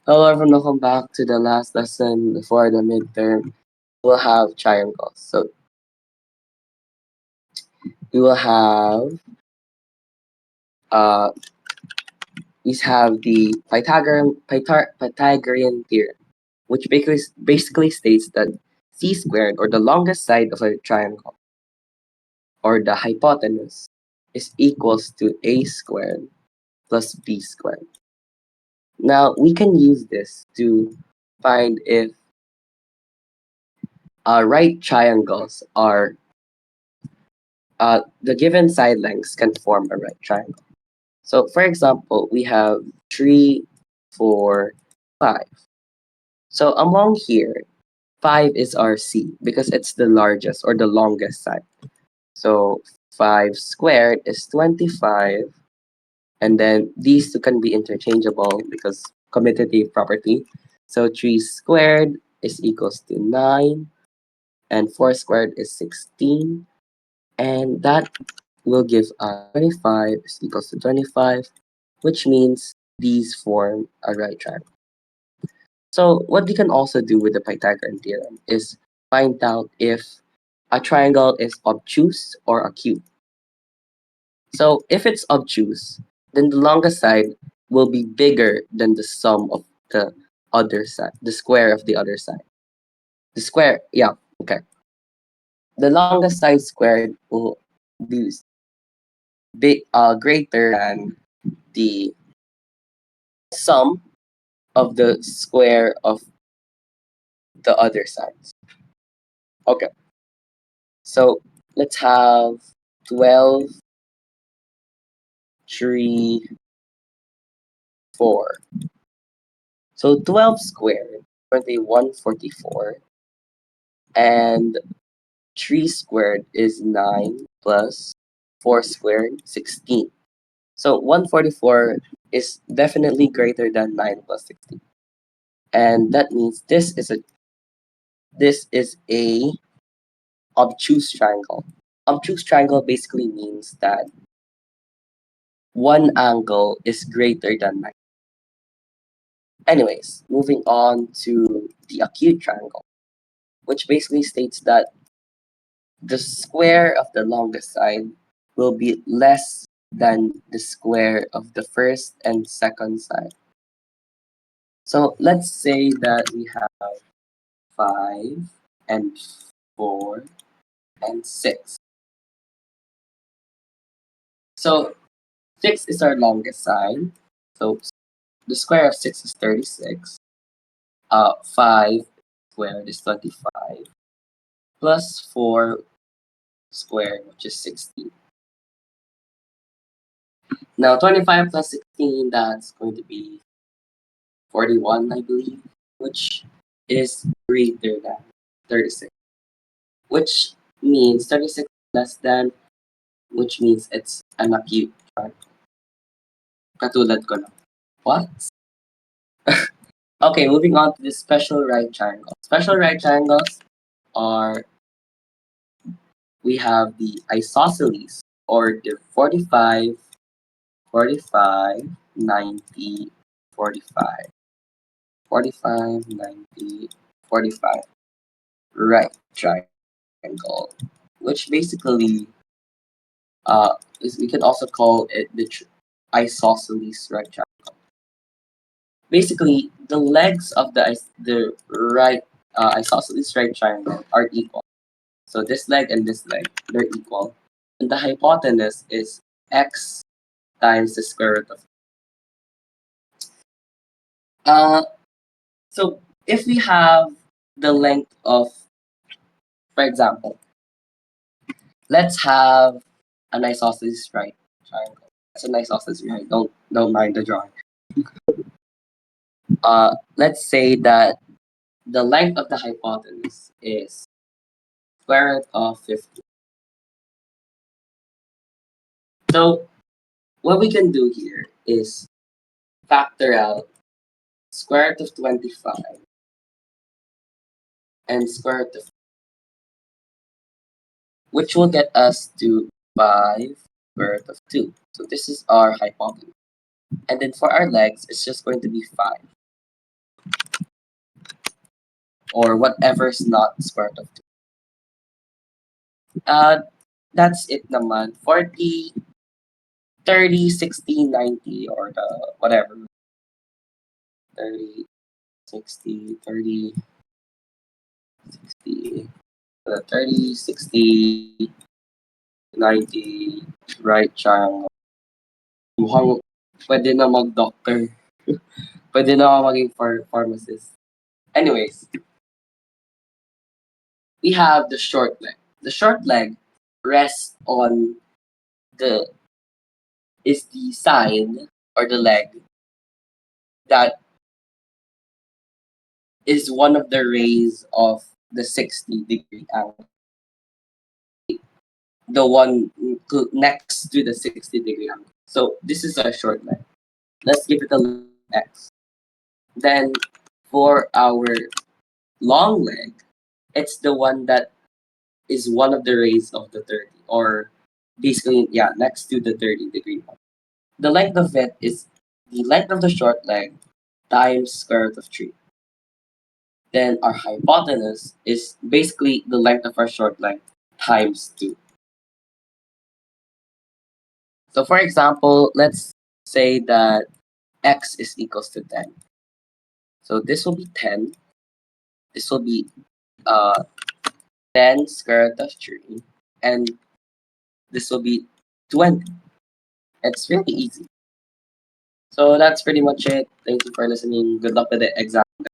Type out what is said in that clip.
Hello everyone, welcome back to the last lesson before the midterm. We'll have triangles. So we will have uh we have the Pythagorean theorem, which basically states that c squared, or the longest side of a triangle, or the hypotenuse, is equals to a squared plus b squared. Now we can use this to find if right triangles are the given side lengths can form a right triangle. So for example, we have 3, 4, 5. So among here, 5 is our C because it's the largest or the longest side. So 5 squared is 25, and then these two can be interchangeable because commutative property. So 3 squared is equals to 9, and 4 squared is 16, and that will give us 25 is equals to 25, which means these form a right triangle. So what we can also do with the Pythagorean theorem is find out if a triangle is obtuse or acute. So if it's obtuse, then the longest side will be bigger than the sum of the other side, the square of the other side. The square, yeah, okay. The longest side squared will be greater than the sum of the square of the other sides. Okay, so let's have 12, 3, 4. So 12 squared, 144, and 3 squared is 9 plus 4 squared, 16. So 144 is definitely greater than 9 plus 16. And that means this is a obtuse triangle. Obtuse triangle basically means that one angle is greater than 9. Anyways, moving on to the acute triangle, which basically states that the square of the longest side will be less than the square of the first and second side. So let's say that we have 5 and 4 and 6. So 6 is our longest side. So the square of 6 is 36. 5 squared is 25 plus 4 squared, which is 16. Now 25 plus 16, that's going to be 41, I believe, which is greater than 36, which means 36 less than, which means it's an acute triangle. Katulad ko lang. What? Okay, moving on to the special right triangle. Special right triangles are, we have the isosceles, or the 45, 45, 90, 45. 45, 90, 45. Right triangle, which basically is, we can also call it the isosceles right triangle. Basically, the legs of the right isosceles right triangle are equal. So this leg and this leg, they're equal, and the hypotenuse is x times the square root of. Uh, so if we have the length of, for example, let's have an isosceles right triangle. That's an isosceles right. Don't mind the drawing. Let's say that the length of the hypotenuse is square root of 50. So what we can do here is factor out square root of 25 and square root of, which will get us to 5 square root of 2. So this is our hypotenuse. And then for our legs, it's just going to be 5. or whatever's not square root of 2. That's it naman. 40, 30, 60, 90, or the whatever. 30, 60, 30, 60, 30, 60, 90, right triangle. Mukhang pwede na mag-doctor. Pwede na ako maging pharmacist. Anyways, we have the short leg. The short leg rests on the is the side or the leg that is one of the rays of the 60-degree angle. The one next to the 60-degree angle. So this is our short leg. Let's give it a letter X. Then for our long leg, it's the one that is one of the rays of the 30, or basically, yeah, next to the 30-degree one. The length of it is the length of the short leg times square root of 3. Then our hypotenuse is basically the length of our short leg times 2. So for example, let's say that x is equals to 10. So this will be 10. This will be uh, 10 square root of 3. And this will be 20. It's really easy. So that's pretty much it. Thank you for listening. Good luck with the exam.